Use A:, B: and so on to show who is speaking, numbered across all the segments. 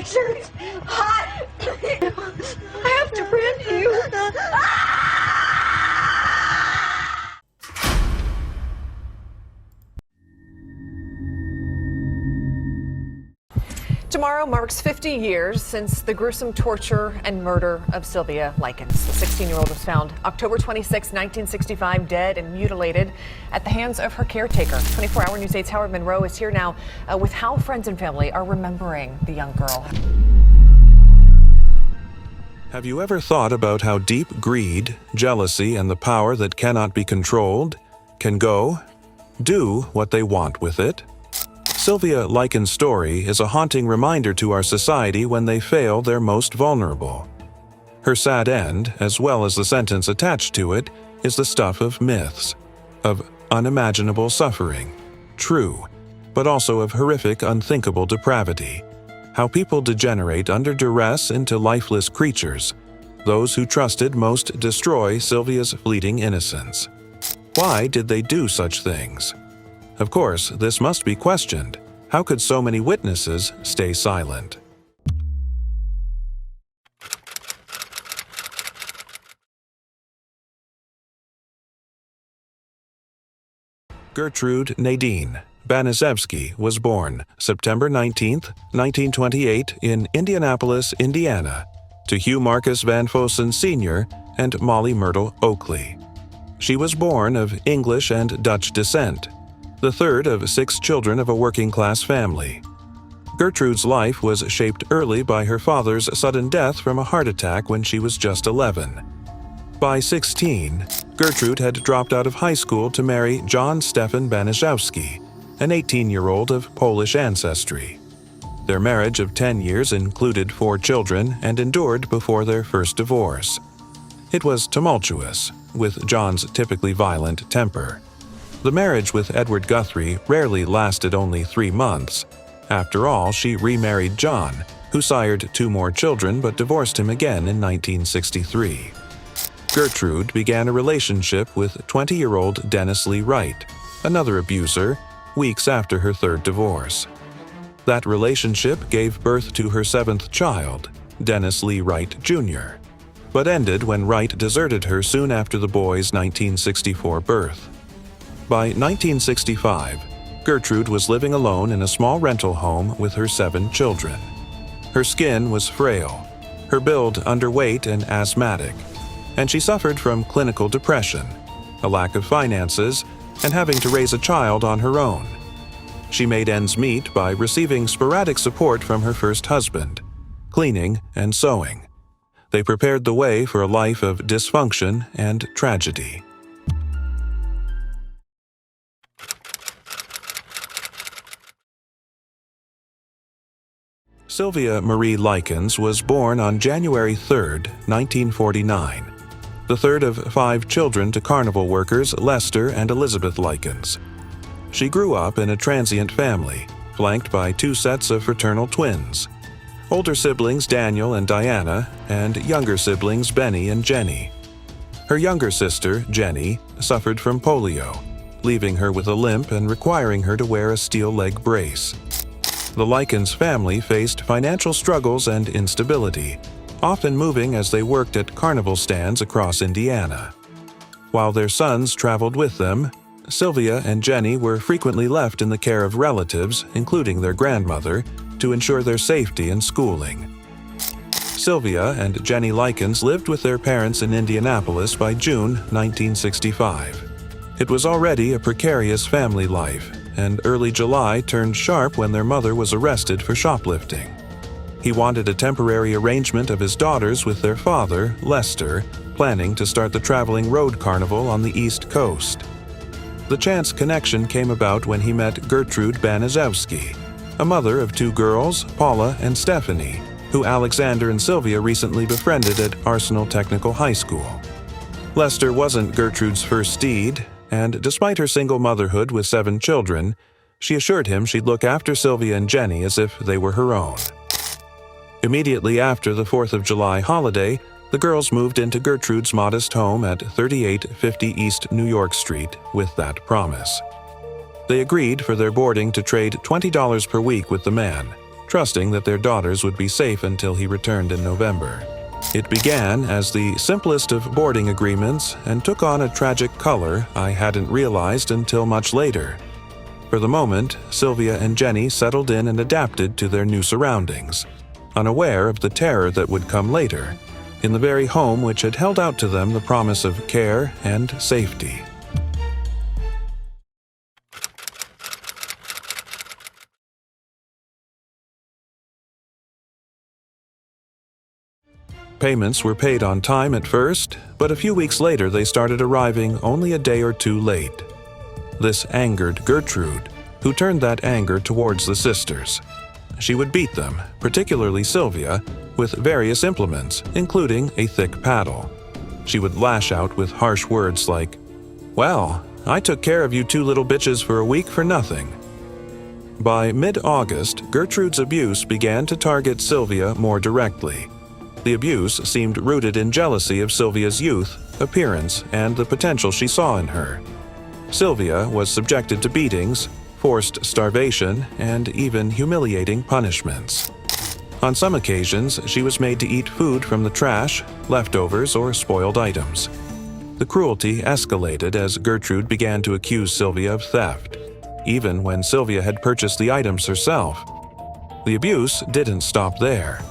A: pictures. Hot. I have to print you.
B: Tomorrow marks 50 years since the gruesome torture and murder of Sylvia Likens. The 16-year-old was found October 26, 1965, dead and mutilated at the hands of her caretaker. 24-hour News 8's Howard Monroe is here now with how friends and family are remembering the young girl.
C: Have you ever thought about how deep greed, jealousy, and the power that cannot be controlled can do what they want with it? Sylvia Likens' story is a haunting reminder to our society when they fail their most vulnerable. Her sad end, as well as the sentence attached to it, is the stuff of myths, of unimaginable suffering, true, but also of horrific, unthinkable depravity. How people degenerate under duress into lifeless creatures. Those who trusted most destroy Sylvia's fleeting innocence. Why did they do such things? Of course, this must be questioned. How could so many witnesses stay silent? Gertrude Nadine Baniszewski was born September 19, 1928 in Indianapolis, Indiana, to Hugh Marcus Van Fossen Sr. and Molly Myrtle Oakley. She was born of English and Dutch descent, the third of 6 children of a working-class family. Gertrude's life was shaped early by her father's sudden death from a heart attack when she was just 11. By 16, Gertrude had dropped out of high school to marry John Stefan Baniszewski, an 18-year-old of Polish ancestry. Their marriage of 10 years included 4 children and endured before their first divorce. It was tumultuous, with John's typically violent temper. The marriage with Edward Guthrie rarely lasted only 3 months. After all, she remarried John, who sired 2 more children but divorced him again in 1963. Gertrude began a relationship with 20-year-old Dennis Lee Wright, another abuser, weeks after her 3rd divorce. That relationship gave birth to her 7th child, Dennis Lee Wright Jr., but ended when Wright deserted her soon after the boy's 1964 birth. By 1965, Gertrude was living alone in a small rental home with her 7 children. Her skin was frail, her build underweight and asthmatic, and she suffered from clinical depression, a lack of finances, and having to raise a child on her own. She made ends meet by receiving sporadic support from her first husband, cleaning and sewing. They prepared the way for a life of dysfunction and tragedy. Sylvia Marie Likens was born on January 3, 1949, the third of 5 children to carnival workers Lester and Elizabeth Likens. She grew up in a transient family, flanked by 2 sets of fraternal twins, older siblings Daniel and Diana, and younger siblings Benny and Jenny. Her younger sister, Jenny, suffered from polio, leaving her with a limp and requiring her to wear a steel leg brace. The Likens family faced financial struggles and instability, often moving as they worked at carnival stands across Indiana. While their sons traveled with them, Sylvia and Jenny were frequently left in the care of relatives, including their grandmother, to ensure their safety and schooling. Sylvia and Jenny Likens lived with their parents in Indianapolis by June 1965. It was already a precarious family life, and early July turned sharp when their mother was arrested for shoplifting. He wanted a temporary arrangement of his daughters with their father, Lester, planning to start the traveling road carnival on the East Coast. The chance connection came about when he met Gertrude Baniszewski, a mother of 2 girls, Paula and Stephanie, who Alexander and Sylvia recently befriended at Arsenal Technical High School. Lester wasn't Gertrude's first steed, and despite her single motherhood with 7 children, she assured him she'd look after Sylvia and Jenny as if they were her own. Immediately after the 4th of July holiday, the girls moved into Gertrude's modest home at 3850 East New York Street with that promise. They agreed for their boarding to trade $20 per week with the man, trusting that their daughters would be safe until he returned in November. It began as the simplest of boarding agreements and took on a tragic color I hadn't realized until much later. For the moment, Sylvia and Jenny settled in and adapted to their new surroundings, unaware of the terror that would come later, in the very home which had held out to them the promise of care and safety. Payments were paid on time at first, but a few weeks later they started arriving only a day or two late. This angered Gertrude, who turned that anger towards the sisters. She would beat them, particularly Sylvia, with various implements, including a thick paddle. She would lash out with harsh words like, "Well, I took care of you two little bitches for a week for nothing." By mid-August, Gertrude's abuse began to target Sylvia more directly. The abuse seemed rooted in jealousy of Sylvia's youth, appearance, and the potential she saw in her. Sylvia was subjected to beatings, forced starvation, and even humiliating punishments. On some occasions, she was made to eat food from the trash, leftovers, or spoiled items. The cruelty escalated as Gertrude began to accuse Sylvia of theft, even when Sylvia had purchased the items herself. The abuse didn't stop there.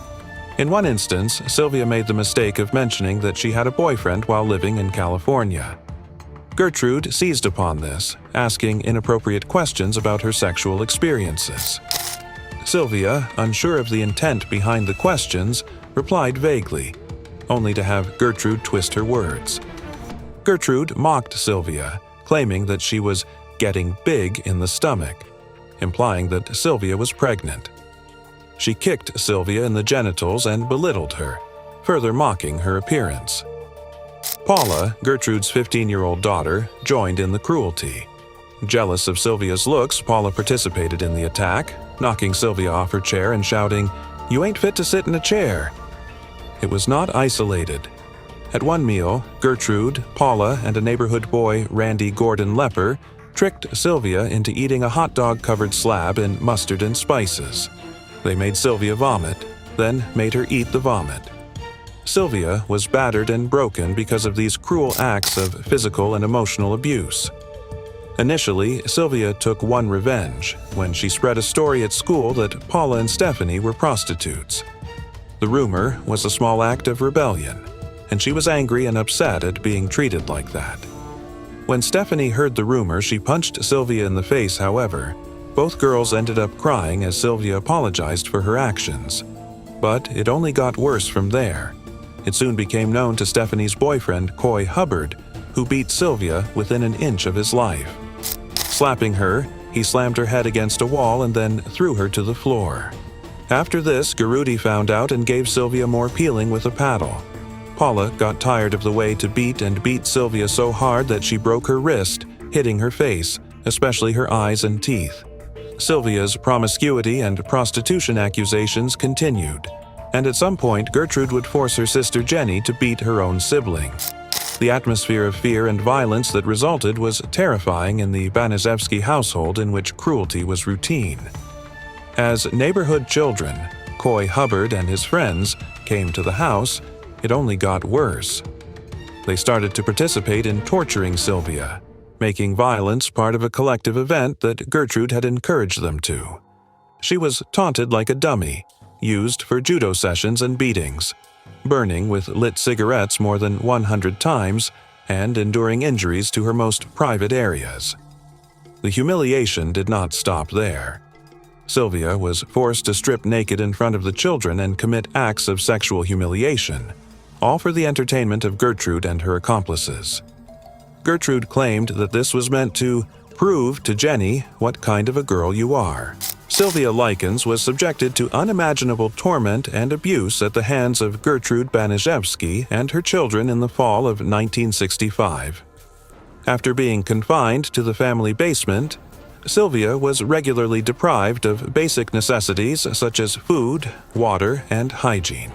C: In one instance, Sylvia made the mistake of mentioning that she had a boyfriend while living in California. Gertrude seized upon this, asking inappropriate questions about her sexual experiences. Sylvia, unsure of the intent behind the questions, replied vaguely, only to have Gertrude twist her words. Gertrude mocked Sylvia, claiming that she was getting big in the stomach, implying that Sylvia was pregnant. She kicked Sylvia in the genitals and belittled her, further mocking her appearance. Paula, Gertrude's 15-year-old daughter, joined in the cruelty. Jealous of Sylvia's looks, Paula participated in the attack, knocking Sylvia off her chair and shouting, "You ain't fit to sit in a chair." It was not isolated. At one meal, Gertrude, Paula, and a neighborhood boy, Randy Gordon Lepper, tricked Sylvia into eating a hot dog-covered slab in mustard and spices. They made Sylvia vomit, then made her eat the vomit. Sylvia was battered and broken because of these cruel acts of physical and emotional abuse. Initially, Sylvia took one revenge when she spread a story at school that Paula and Stephanie were prostitutes. The rumor was a small act of rebellion, and she was angry and upset at being treated like that. When Stephanie heard the rumor, she punched Sylvia in the face, however. Both girls ended up crying as Sylvia apologized for her actions. But it only got worse from there. It soon became known to Stephanie's boyfriend, Coy Hubbard, who beat Sylvia within an inch of his life. Slapping her, he slammed her head against a wall and then threw her to the floor. After this, Gertrude found out and gave Sylvia more peeling with a paddle. Paula got tired of the way to beat Sylvia so hard that she broke her wrist, hitting her face, especially her eyes and teeth. Sylvia's promiscuity and prostitution accusations continued, and at some point Gertrude would force her sister Jenny to beat her own sibling. The atmosphere of fear and violence that resulted was terrifying in the Baniszewski household, in which cruelty was routine. As neighborhood children, Coy Hubbard and his friends came to the house, it only got worse. They started to participate in torturing Sylvia, making violence part of a collective event that Gertrude had encouraged them to. She was taunted like a dummy, used for judo sessions and beatings, burning with lit cigarettes more than 100 times, and enduring injuries to her most private areas. The humiliation did not stop there. Sylvia was forced to strip naked in front of the children and commit acts of sexual humiliation, all for the entertainment of Gertrude and her accomplices. Gertrude claimed that this was meant to prove to Jenny what kind of a girl you are. Sylvia Likens was subjected to unimaginable torment and abuse at the hands of Gertrude Baniszewski and her children in the fall of 1965. After being confined to the family basement, Sylvia was regularly deprived of basic necessities such as food, water, and hygiene.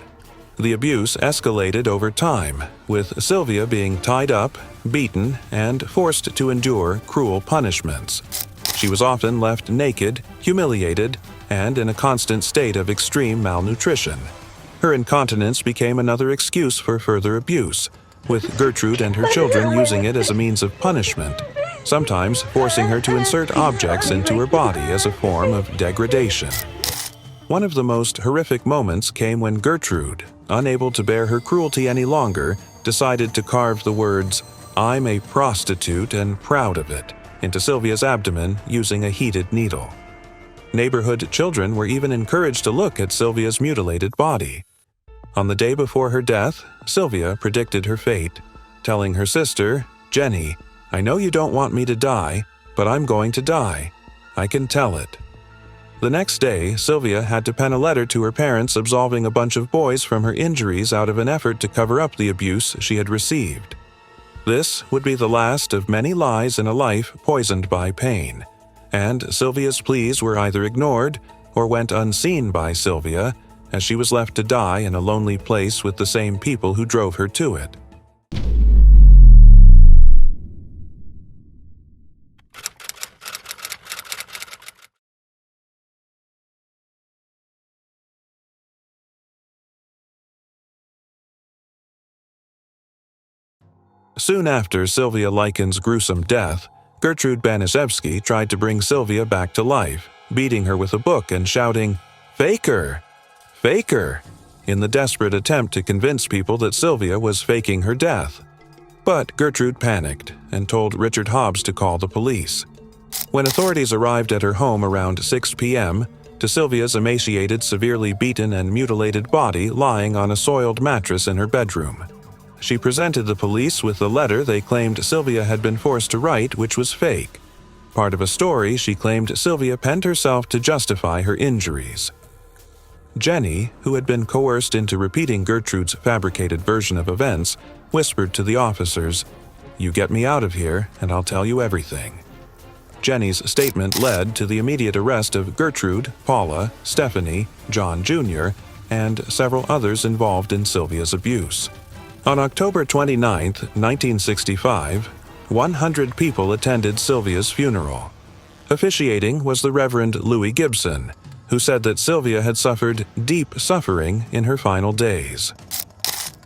C: The abuse escalated over time, with Sylvia being tied up, beaten, and forced to endure cruel punishments. She was often left naked, humiliated, and in a constant state of extreme malnutrition. Her incontinence became another excuse for further abuse, with Gertrude and her children using it as a means of punishment, sometimes forcing her to insert objects into her body as a form of degradation. One of the most horrific moments came when Gertrude, unable to bear her cruelty any longer, decided to carve the words, "I'm a prostitute and proud of it," into Sylvia's abdomen using a heated needle. Neighborhood children were even encouraged to look at Sylvia's mutilated body. On the day before her death, Sylvia predicted her fate, telling her sister, "Jenny, I know you don't want me to die, but I'm going to die. I can tell it." The next day, Sylvia had to pen a letter to her parents absolving a bunch of boys from her injuries out of an effort to cover up the abuse she had received. This would be the last of many lies in a life poisoned by pain, and Sylvia's pleas were either ignored or went unseen by Sylvia, as she was left to die in a lonely place with the same people who drove her to it. Soon after Sylvia Likens' gruesome death, Gertrude Baniszewski tried to bring Sylvia back to life, beating her with a book and shouting, "Faker! Faker!" in the desperate attempt to convince people that Sylvia was faking her death. But Gertrude panicked and told Richard Hobbs to call the police. When authorities arrived at her home around 6 p.m., to Sylvia's emaciated, severely beaten and mutilated body lying on a soiled mattress in her bedroom. She presented the police with the letter they claimed Sylvia had been forced to write, which was fake. Part of a story she claimed Sylvia penned herself to justify her injuries. Jenny, who had been coerced into repeating Gertrude's fabricated version of events, whispered to the officers, "You get me out of here, and I'll tell you everything." Jenny's statement led to the immediate arrest of Gertrude, Paula, Stephanie, John Jr., and several others involved in Sylvia's abuse. On October 29, 1965, 100 people attended Sylvia's funeral. Officiating was the Reverend Louis Gibson, who said that Sylvia had suffered deep suffering in her final days.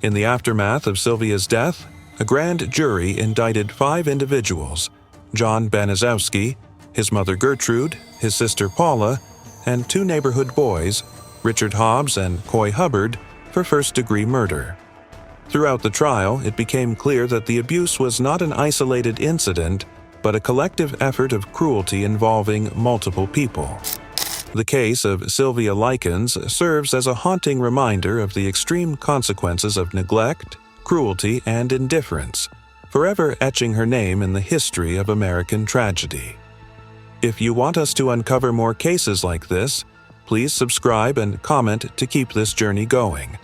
C: In the aftermath of Sylvia's death, a grand jury indicted 5 individuals: John Baniszewski, his mother Gertrude, his sister Paula, and 2 neighborhood boys, Richard Hobbs and Coy Hubbard, for first-degree murder. Throughout the trial, it became clear that the abuse was not an isolated incident, but a collective effort of cruelty involving multiple people. The case of Sylvia Likens serves as a haunting reminder of the extreme consequences of neglect, cruelty, and indifference, forever etching her name in the history of American tragedy. If you want us to uncover more cases like this, please subscribe and comment to keep this journey going.